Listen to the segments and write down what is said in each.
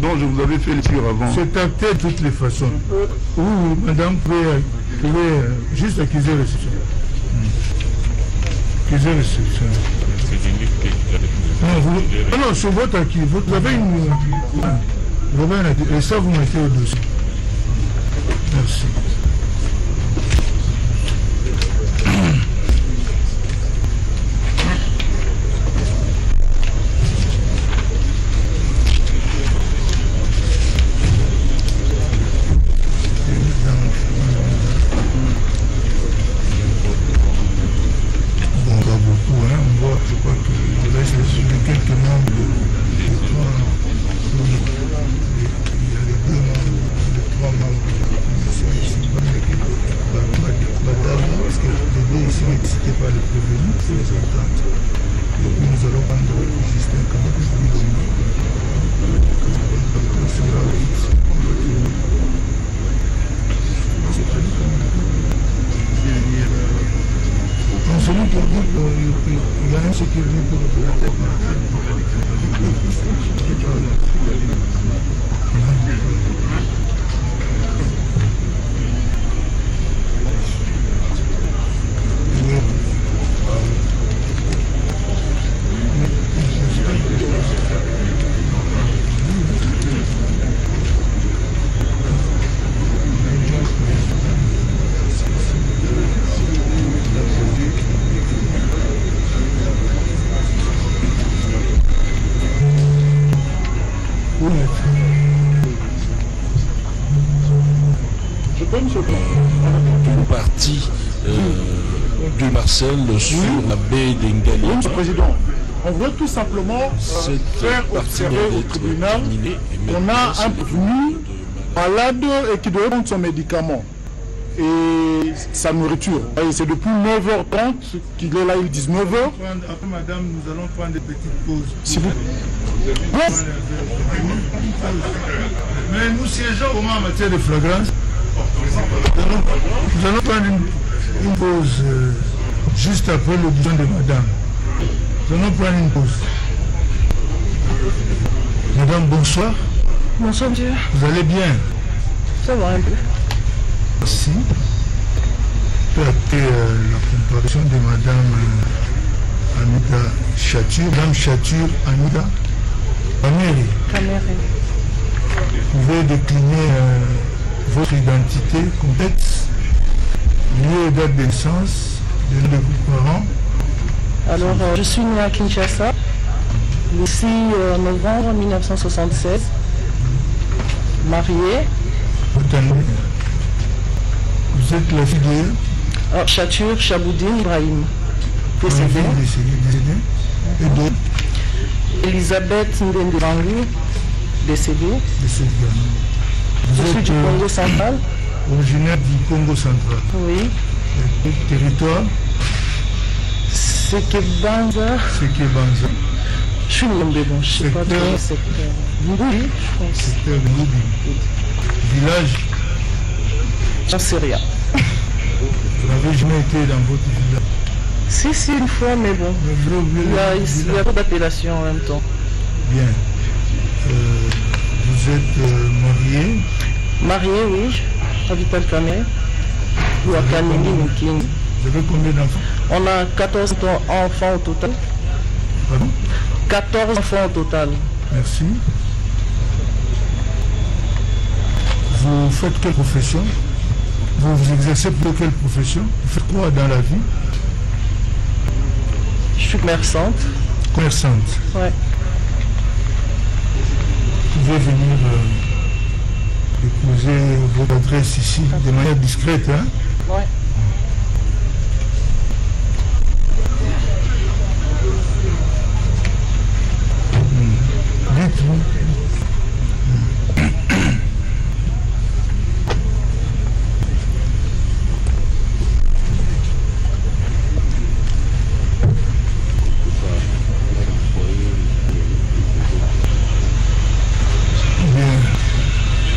dont je vous avais fait le tir avant. C'est acté de toutes les façons. Oui, madame, vous pouvez juste accuser réception. Accuser réception. Non, sur votre acquis, vous avez une... Vous avez un acquis, et ça vous mettez au dossier. Merci. Une partie de Marcel sur la baie d'Engali. Oui, Monsieur le Président, on veut tout simplement faire observer au tribunal qu'on a un prévenu malade et qui doit prendre son médicament et sa nourriture. C'est depuis 9h30 qu'il est là, il dit 9h. Après, madame, nous allons prendre des petites pauses. Si vous... Mais nous siégeons au moins en matière de flagrance. Nous allons prendre une pause juste après l'audition de madame. Nous allons prendre une pause. Madame, bonsoir. Bonsoir, monsieur. Vous allez bien? Ça va un peu. Merci. Peut acter la comparution de madame Anita Chatur. Madame Chatur Anita Kamere. Vous pouvez décliner votre identité complète, lieu et date de naissance de vos parents. Alors, je suis née à Kinshasa le 6 novembre 1976, mariée. Vous êtes la fille de Chatur Chaboudine Ibrahim, décédée. Et donc Elisabeth Ndenderangu, décédée. Je suis du Congo central. Originaire du Congo central. Oui. Et territoire Sekebanza. Sekebanza. Je suis Ngombe, bon, je ne sais pas trop le secteur. Ngoubi, je pense. Secteur de Ngoubi. Village. J'en sais rien. Vous n'avez jamais été dans votre village? Si, une fois, mais bon. Il y a pas d'appellation en même temps. Bien. Vous êtes marié? Marié, oui, à Vital Kamere, ou à Kanini Mukini. Vous avez combien d'enfants? On a 14 enfants au total. Pardon? 14 enfants au total. Merci. Vous faites quelle profession? Vous exercez pour quelle profession? Vous faites quoi dans la vie? Je suis commerçante. Commerçante? Ouais. Vous pouvez venir déposer votre adresse ici de manière discrète, hein? Ouais. Dites-vous.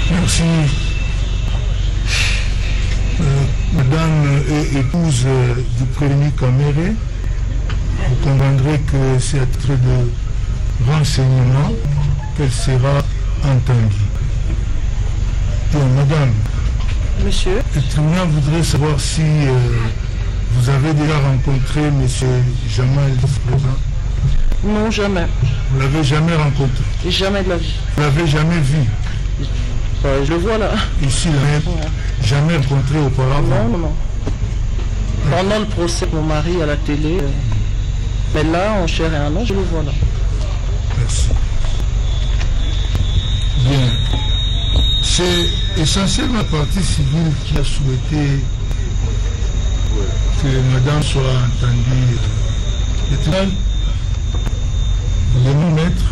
Merci. Madame et épouse du prévenu Kamere, vous comprendrez que c'est à titre de renseignement qu'elle sera entendu. Bien, madame. Monsieur. Le tribunal voudrait savoir si vous avez déjà rencontré M. Jamal présent. Non, jamais. Vous ne l'avez jamais rencontré? Jamais de la vie. Vous ne l'avez jamais vu? Je le vois là. Ici, là, Ouais. Jamais rencontré auparavant? Non. Pendant le procès de mon mari à la télé, mais là, en chair et en os, je le vois là. Merci. Bien. C'est essentiellement la partie civile qui a souhaité que madame soit entendue. Le tribunal de nous mettre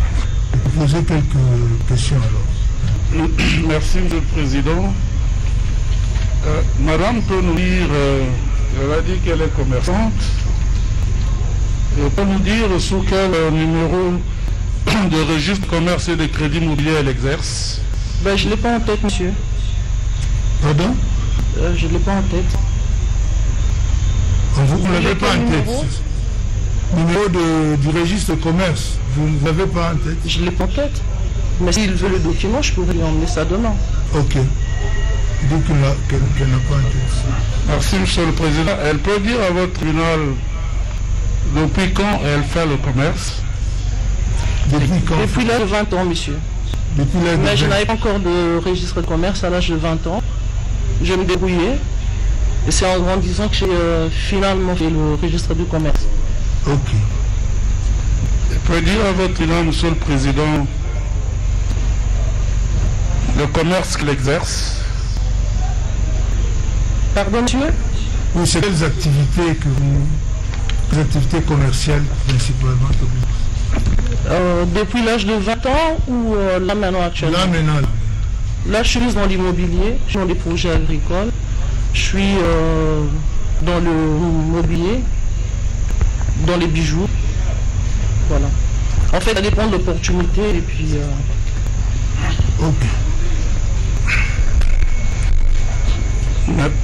et poser quelques questions alors. Merci, Monsieur le Président. Madame peut nous dire, elle a dit qu'elle est commerçante. Elle peut nous dire sous quel numéro de registre commerce et de crédit immobilier elle exerce? Ben, je ne l'ai pas en tête, monsieur. Pardon? Je ne l'ai pas en tête. Vous ne l'avez pas en tête? Numéro du registre commerce, vous ne l'avez pas en tête? Je ne l'ai pas en tête. Mais s'il veut le document, je pourrais lui emmener ça demain. Ok. Il dit qu'elle n'a pas en tête. Merci, Monsieur le Président. Elle peut dire à votre tribunal depuis quand elle fait le commerce? Depuis quand? Depuis l'âge de 20 ans, monsieur. Depuis l'âge de 20 ans. Mais je n'avais pas encore de registre de commerce à l'âge de 20 ans. Je me débrouillais. Et c'est en grandissant que j'ai finalement fait le registre du commerce. Ok. Elle peut dire à votre tribunal, Monsieur le Président, le commerce qu'il exerce? Pardon, monsieur? Oui, c'est quelles activités que vous... Les activités commerciales principalement que vous... Depuis l'âge de 20 ans ou là maintenant actuellement? Là maintenant. Là, je suis dans l'immobilier, je suis dans les projets agricoles, je suis dans le mobilier, dans les bijoux. Voilà. En fait, ça dépend de l'opportunité et puis... Ok.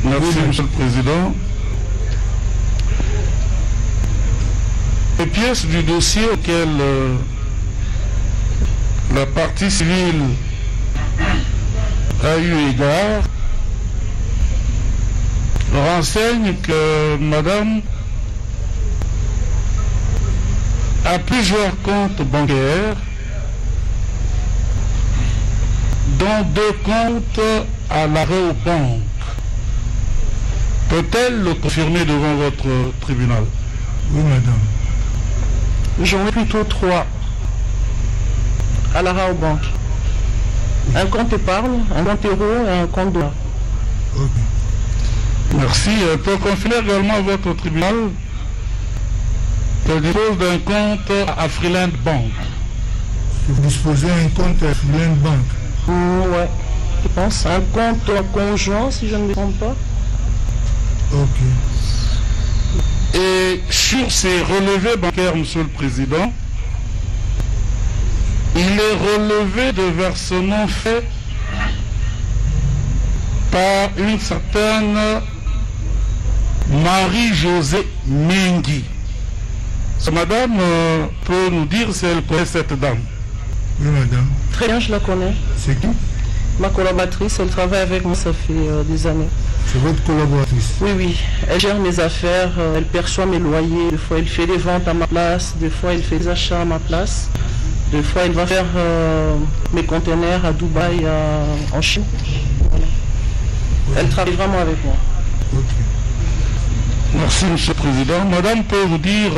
Merci, Monsieur le Président. Les pièces du dossier auquel la partie civile a eu égard renseignent que Madame a plusieurs comptes bancaires, dont 2 comptes à l'arrêt aux banques. Peut-elle le confirmer devant votre tribunal? Oui, madame. J'en ai plutôt 3 à la Raobank. Un compte épargne, un compte euro et un compte dollar. Ok. Merci. Elle peut confirmer également à votre tribunal qu'elle dispose d'un compte à Freeland Bank. Vous disposez d'un compte à Freeland Bank? Ouais, je pense. Un compte conjoint, si je ne me trompe pas. Ok. Et sur ces relevés bancaires, Monsieur le Président, il est relevé de versements faits par une certaine Marie-Josée Mengi. Madame peut nous dire si elle connaît cette dame? Oui, madame. Très bien, je la connais. C'est qui? Ma collaboratrice, elle travaille avec moi, ça fait des années. C'est votre collaboratrice? Oui, oui. Elle gère mes affaires, elle perçoit mes loyers. Des fois, elle fait des ventes à ma place. Des fois, elle fait des achats à ma place. Des fois, elle va faire mes conteneurs à Dubaï, en Chine. Voilà. Elle travaille vraiment avec moi. Ok. Merci, Monsieur le Président. Madame peut vous dire,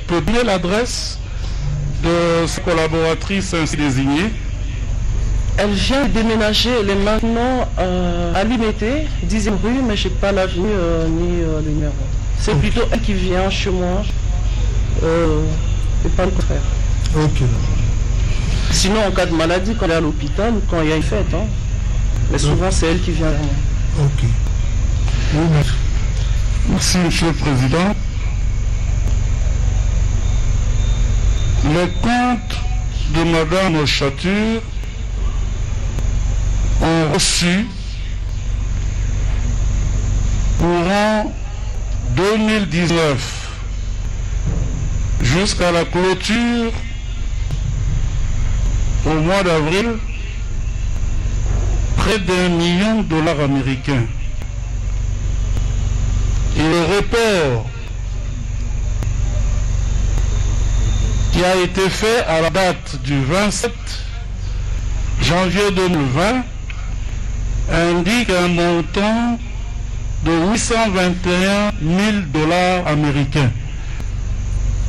peut donner l'adresse de sa collaboratrice ainsi désignée? Elle vient de déménager, elle est maintenant à Limité, 10e rue, mais je n'ai pas l'avenue ni le numéro. C'est plutôt elle qui vient chez moi, et pas le contraire. Ok. Sinon, en cas de maladie, quand elle est à l'hôpital, quand il y a une fête, hein. Mais souvent, c'est elle qui vient vers moi. Ok. Oui, maître. Merci, Monsieur le Président. Les comptes de Madame Chature ont reçu courant 2019 jusqu'à la clôture au mois d'avril près d'1 million de dollars américains. Et le report qui a été fait à la date du 27 janvier 2020 indique un montant de 821 000 dollars américains.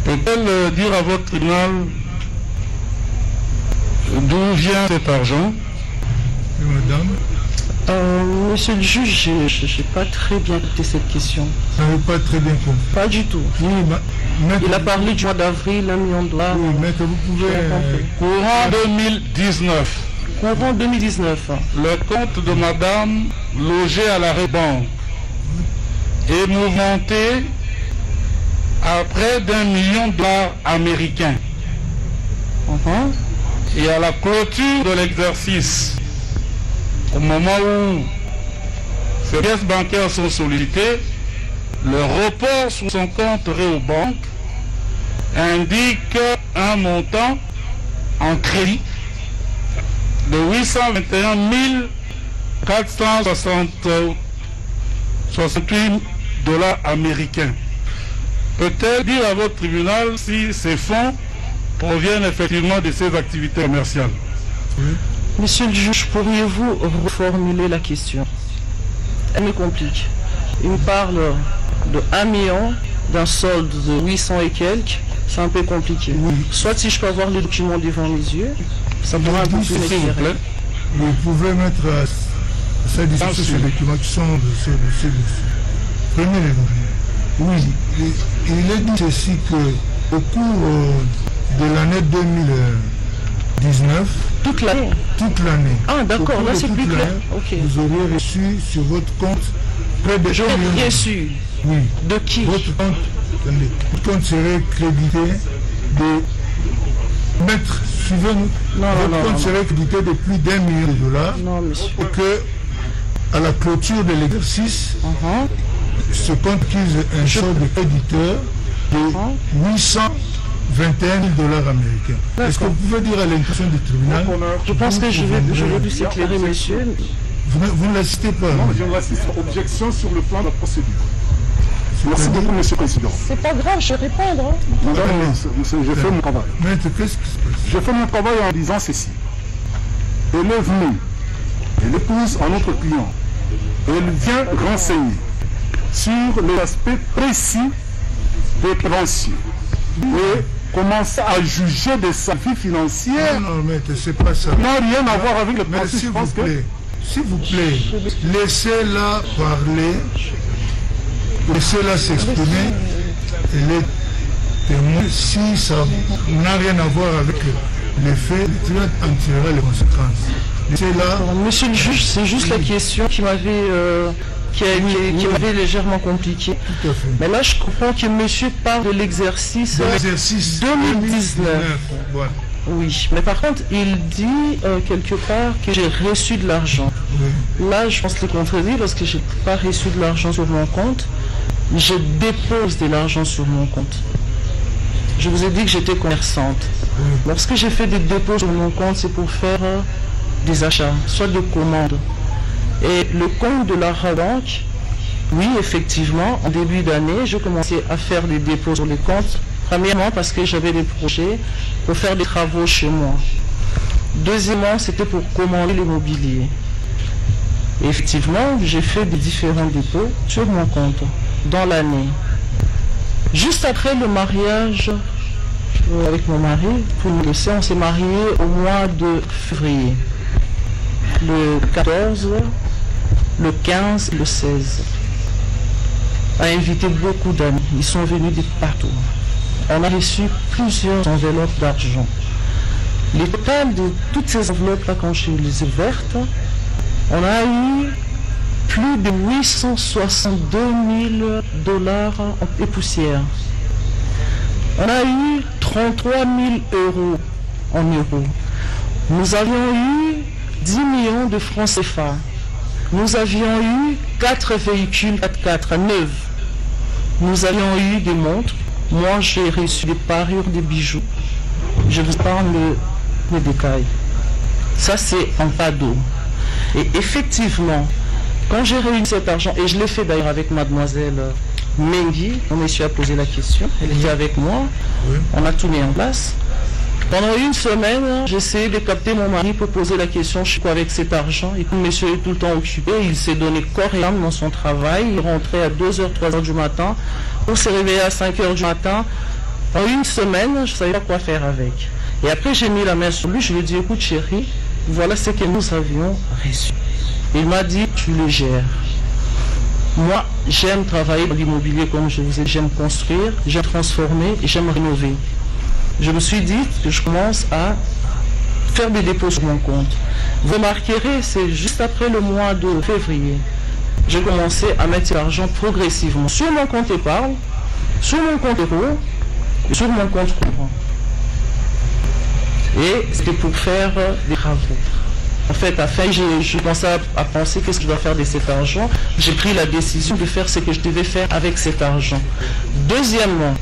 Peut-elle dire à votre tribunal d'où vient cet argent? Madame, Monsieur le juge, je n'ai pas très bien écouté cette question. vous n'avez pas très bien compris. Pas du tout. Oui, maître, Il a parlé du mois d'avril, 1 million de dollars. oui, maître, vous pouvez... Courant 2019, Courant 2019. le compte de madame logé à l'arrêt banque est mouvementé à près d'1 million de dollars américains. Et à la clôture de l'exercice, au moment où ces pièces bancaires sont sollicitées, le report sur son compte Réobank indique un montant en crédit de 821 468 dollars américains. Peut-elle dire à votre tribunal si ces fonds proviennent effectivement de ces activités commerciales? Oui. Monsieur le juge, pourriez-vous reformuler la question? Elle me complique. Il me parle de 1 million, d'un solde de 800 et quelques. C'est un peu compliqué. Oui. Soit si je peux avoir les documents devant mes yeux, ça pourra un peu plus S'il vous m'éclairer. plaît. Vous pouvez mettre à sa disposition ces documents qui sont de ce dossier. Prenez les documents. Oui, il est dit ceci que au cours de l'année 2019, Toute l'année. toute l'année, Ah, d'accord, au cours là de c'est toute plus clair. l'année, Ok. vous auriez reçu sur votre compte près de J'aurais 1 million. bien su. Oui. De qui? Votre compte serait crédité de maître, suivez-nous. Non, Votre non, compte non, serait crédité de plus d'1 million de dollars Non, monsieur. et que à la clôture de l'exercice, ce compte accuse un solde de créditeur de 821 000 dollars américains. Est-ce que vous pouvez dire à l'intention du tribunal? Je pense que je vais plus s'éclairer, monsieur. Vous ne l'assistez pas. Non, je l'assiste. Objection sur le plan de la procédure. Merci beaucoup, monsieur le président. C'est pas grave, je vais répondre. Madame, j'ai fait mon travail. Maître, qu'est-ce qui se passe? J'ai fait mon travail en disant ceci. Elle est venue, elle épouse un autre client, et elle vient renseigner sur les aspects précis des préventions et commencer à juger de sa vie financière. Non, maître, c'est pas ça. N'a rien à voir avec le Mais principe. s'il Je vous pense que plaît, laissez-la parler, laissez-la s'exprimer, et les témoins, si ça n'a rien à voir avec les faits, le tribunal en tirera les conséquences. Laissez-la. Monsieur le juge, c'est juste la question qui m'avait qui m'avait légèrement compliqué. Tout à fait. Mais là, je comprends que monsieur parle de l'exercice De l'exercice 2019. Voilà. Oui, mais par contre, il dit quelque part que j'ai reçu de l'argent. Oui. Là, je pense le contredire parce que je n'ai pas reçu de l'argent sur mon compte. Je dépose de l'argent sur mon compte. Je vous ai dit que j'étais commerçante. Oui. Lorsque j'ai fait des dépôts sur mon compte, c'est pour faire des achats, soit de commandes. Et le compte de la banque, oui, effectivement, en début d'année, je commençais à faire des dépôts sur les comptes. Premièrement, parce que j'avais des projets pour faire des travaux chez moi. Deuxièmement, c'était pour commander l'immobilier. Effectivement, j'ai fait des différents dépôts sur mon compte dans l'année. Juste après le mariage avec mon mari, pour le laisser, on s'est marié au mois de février. Le 14, le 15, le 16. A invité beaucoup d'amis. Ils sont venus de partout. On a reçu plusieurs enveloppes d'argent. Le total de toutes ces enveloppes-là, quand je les ai ouvertes, on a eu plus de 862 000 dollars et poussière. On a eu 33 000 euros en euros. Nous avions eu 10 millions de francs CFA. Nous avions eu 4 véhicules 4x4 neufs. Nous avions eu des montres. Moi, j'ai reçu des parures, des bijoux. Je vous parle les détails. Ça, c'est en cadeau. Et effectivement, quand j'ai réuni cet argent, et je l'ai fait d'ailleurs avec mademoiselle Mengi, mon monsieur a posé la question, elle était avec moi, on a tout mis en place. Pendant une semaine, j'ai essayé de capter mon mari pour poser la question, je suis quoi avec cet argent? Et comme monsieur est tout le temps occupé, il s'est donné corps et âme dans son travail, il rentrait à 2h, 3h du matin, on s'est réveillé à 5h du matin. En une semaine, je ne savais pas quoi faire avec. Et après, j'ai mis la main sur lui, je lui ai dit, écoute chérie, voilà ce que nous avions reçu. Il m'a dit, tu le gères. Moi, j'aime travailler dans l'immobilier comme je vous ai dit, j'aime construire, j'aime transformer et j'aime rénover. Je me suis dit que je commence à faire des dépôts sur mon compte. Vous remarquerez, c'est juste après le mois de février, j'ai commencé à mettre l'argent progressivement sur mon compte épargne, sur mon compte euro et sur mon compte courant. Et c'était pour faire des travaux. En fait, à fin, je commençais à penser qu'est-ce que je dois faire de cet argent. J'ai pris la décision de faire ce que je devais faire avec cet argent. Deuxièmement,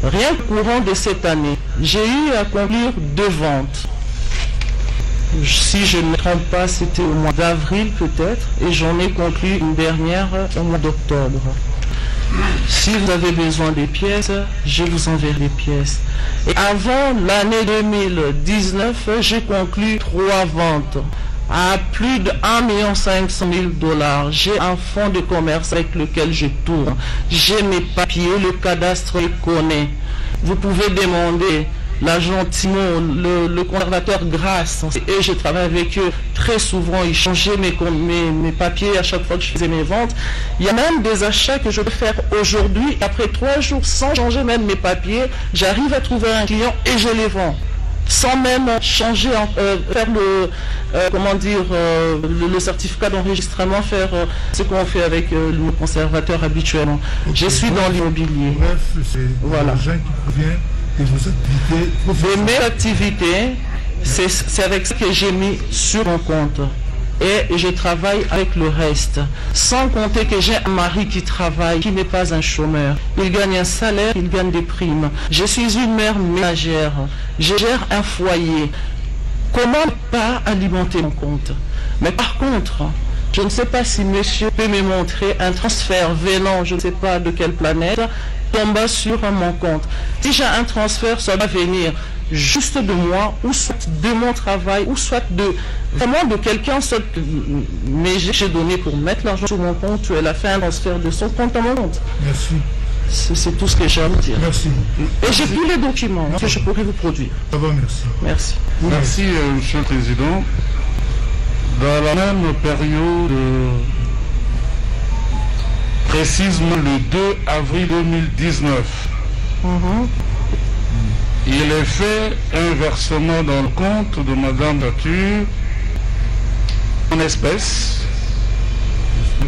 rien qu'au courant de cette année, j'ai eu à conclure 2 ventes. Si je ne me trompe pas, c'était au mois d'avril peut-être, et j'en ai conclu une dernière au mois d'octobre. Si vous avez besoin des pièces, je vous enverrai des pièces. Et avant l'année 2019, j'ai conclu 3 ventes à plus de 1 500 000 $. J'ai un fonds de commerce avec lequel je tourne. J'ai mes papiers, le cadastre les connaît. Vous pouvez demander l'agent Timon, le conservateur Grasse, et je travaille avec eux très souvent, ils changeaient mes papiers à chaque fois que je faisais mes ventes. Il y a même des achats que je peux faire aujourd'hui, après 3 jours, sans changer même mes papiers, j'arrive à trouver un client et je les vends. Sans même changer, faire le certificat d'enregistrement, faire ce qu'on fait avec le conservateur habituellement. Okay. Je suis dans l'immobilier. Bref, c'est voilà. L'argent qui provient de vos activités professionnelles. De mes activités, c'est avec ce que j'ai mis sur mon compte. Et je travaille avec le reste. Sans compter que j'ai un mari qui travaille, qui n'est pas un chômeur. Il gagne un salaire, il gagne des primes. Je suis une mère ménagère. Je gère un foyer. Comment ne pas alimenter mon compte? Mais par contre, je ne sais pas si monsieur peut me montrer un transfert venant, je ne sais pas de quelle planète, tomba sur mon compte. Si j'ai un transfert, ça va venir juste de moi, ou soit de mon travail, ou soit vraiment de quelqu'un, mais j'ai donné pour mettre l'argent sur mon compte, elle a fait un transfert de son compte à mon compte. Merci. C'est tout ce que j'ai à vous dire. Merci. Et j'ai tous les documents que je pourrais vous produire. Ça va, merci. Merci. Merci, Monsieur le Président. Dans la même période, précisément le 2 avril 2019, il est fait un versement dans le compte de Madame Dature en espèces,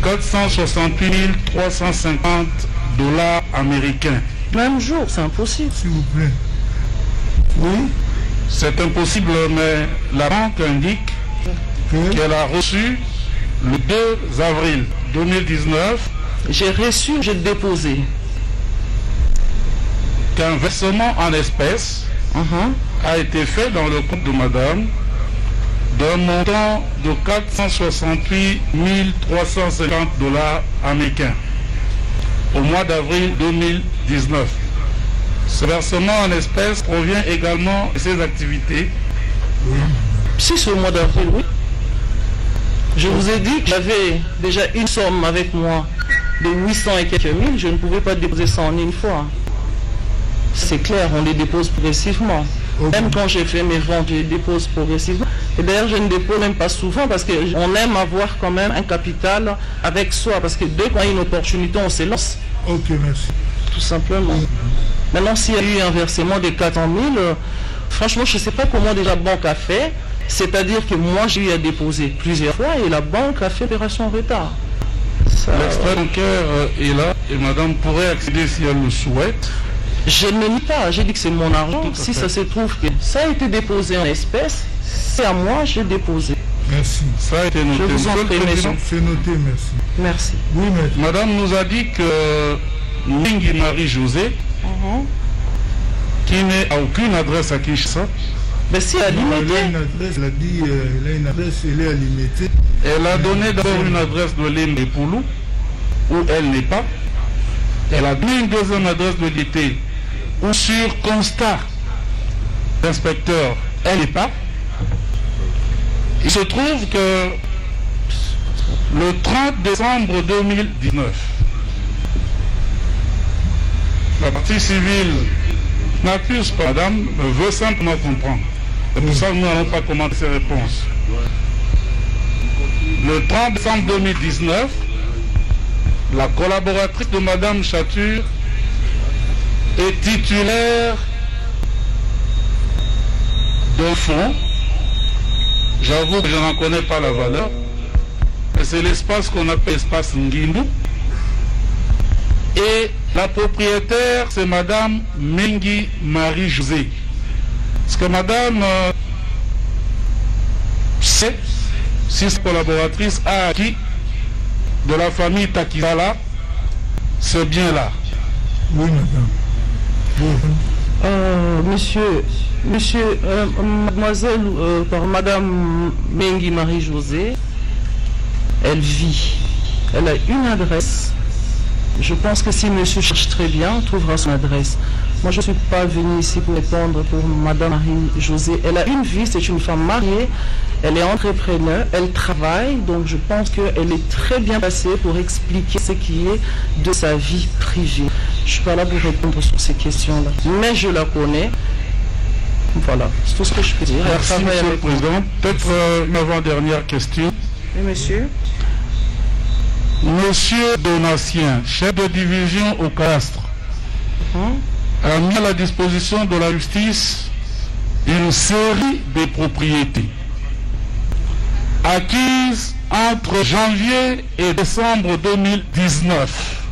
468 350 $ américains. Même jour, c'est impossible. S'il vous plaît. Oui. C'est impossible, mais la banque indique qu'elle a reçu le 2 avril 2019. J'ai reçu, j'ai déposé. Qu'un versement en espèces a été fait dans le compte de Madame d'un montant de 468 350 $ américains au mois d'avril 2019. Ce versement en espèces provient également de ses activités. Si c'est au mois d'avril, oui. Je vous ai dit que j'avais déjà une somme avec moi de 800 et quelques mille, je ne pouvais pas déposer ça en une fois. C'est clair, on les dépose progressivement. Même quand j'ai fait mes ventes, je les dépose progressivement. Et d'ailleurs, je ne dépose même pas souvent parce qu'on aime avoir quand même un capital avec soi. Parce que dès qu'on a une opportunité, on se lance. Ok, merci. Tout simplement. Maintenant, s'il y a eu un versement de 400 000, franchement, je ne sais pas comment déjà la banque a fait. C'est-à-dire que moi, j'ai eu à déposer plusieurs fois et la banque a fait opération en retard. L'extrait bancaire est là et madame pourrait accéder si elle le souhaite. Je ne nie pas, j'ai dit que c'est mon argent. Si ça se trouve que ça a été déposé en espèces, c'est à moi, j'ai déposé. Merci. Ça a été noté. Je vous en prie, monsieur. C'est noté, merci. Merci. Oui, maître. Madame nous a dit que Mingi Marie-Josée, qui n'est à aucune adresse à Kinshasa, mais si elle a limité. Elle a une adresse, elle a dit, elle a une adresse, elle est à limiter. Elle a donné d'abord une adresse de l'île Poulou, où elle n'est pas. Elle a donné une deuxième adresse de l'été, où sur constat d'inspecteur, elle n'est pas. Il se trouve que le 30 décembre 2019, la partie civile n'accuse pas madame, mais veut simplement comprendre. C'est pour ça que nous n'allons pas commenter ces réponses. Le 30 décembre 2019, la collaboratrice de madame Chature est titulaire d'un fonds. J'avoue que je n'en connais pas la valeur. C'est l'espace qu'on appelle l'espace Ngindou. Et la propriétaire, c'est madame Mengi Marie-José. Parce que madame sait si sa collaboratrice a acquis de la famille Takizala ce bien-là. Oui, madame. Mademoiselle, madame Mengi Marie-José, elle vit. Elle a une adresse. Je pense que si monsieur cherche très bien, on trouvera son adresse. Moi, je ne suis pas venue ici pour répondre pour madame Marie-José. Elle a une vie, c'est une femme mariée, elle est entrepreneur, elle travaille, donc je pense qu'elle est très bien placée pour expliquer ce qui est de sa vie privée. Je ne suis pas là pour répondre sur ces questions-là, mais je la connais. Voilà, c'est tout ce que je peux dire. Merci, monsieur le président. Peut-être une avant-dernière question. Oui, monsieur. Monsieur Donatien, chef de division au cadastre, a mis à la disposition de la justice une série de propriétés acquises entre janvier et décembre 2019.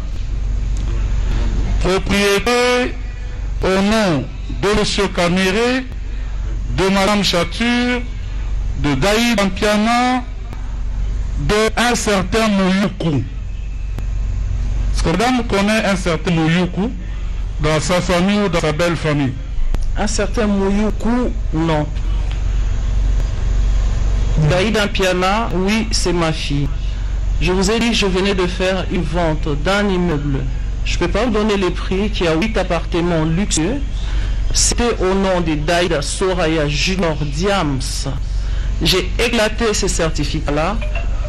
Propriétés au nom de M. Caméré, de Mme Chature, de Daïd Ampiana, de un certain Mouyoukou. Est-ce que madame connaît un certain Mouyoukou dans sa famille ou dans sa belle famille? Un certain Mouyoukou, non. Daïd Ampiana, oui, c'est ma fille. Je vous ai dit que je venais de faire une vente d'un immeuble. Je ne peux pas vous donner les prix, qui a 8 appartements luxueux. C'était au nom de Daïda Soraya Junior Diams. J'ai éclaté ces certificats-là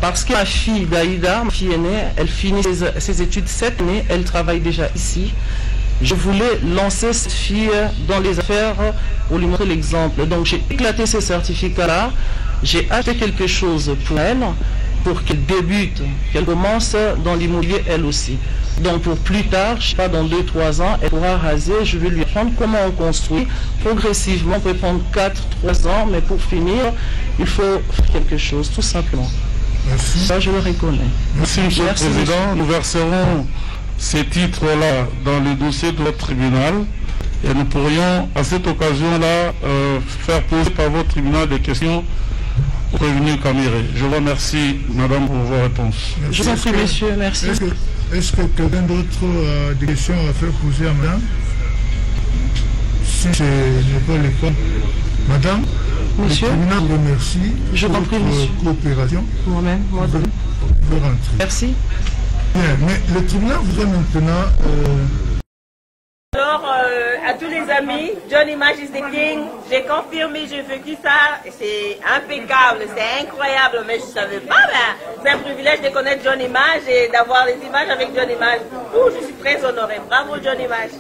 parce que ma fille Daïda, ma fille aînée, elle finit ses études cette année, elle travaille déjà ici. Je voulais lancer cette fille dans les affaires pour lui montrer l'exemple. Donc j'ai éclaté ces certificats-là, j'ai acheté quelque chose pour elle, pour qu'elle débute, qu'elle commence dans l'immobilier elle aussi. Donc pour plus tard, je ne sais pas, dans 2-3 ans, elle pourra raser, je vais lui apprendre comment on construit progressivement. On peut prendre 4-3 ans, mais pour finir, il faut faire quelque chose, tout simplement. Merci. Ça, je le reconnais. Merci, monsieur le président. Nous verserons ces titres-là dans le dossier de votre tribunal et nous pourrions, à cette occasion-là, faire poser par votre tribunal des questions au prévenu Caméré. Je vous remercie, madame, pour vos réponses. Je vous en prie, monsieur. Merci. Est-ce que quelqu'un d'autre a des questions à faire poser à madame? Si ce n'est pas le cas, madame, monsieur, le tribunal vous remercie je pour t'en prie, votre monsieur. coopération. Moi-même, moi Vous pouvez rentrer. Merci. Bien, mais le tribunal voudrait maintenant... Alors, à tous les amis, John Image is the king. J'ai confirmé, j'ai vécu ça. C'est impeccable, c'est incroyable, mais je ne savais pas. C'est un privilège de connaître John Image et d'avoir les images avec John Image. Ouh, je suis très honorée. Bravo, John Image.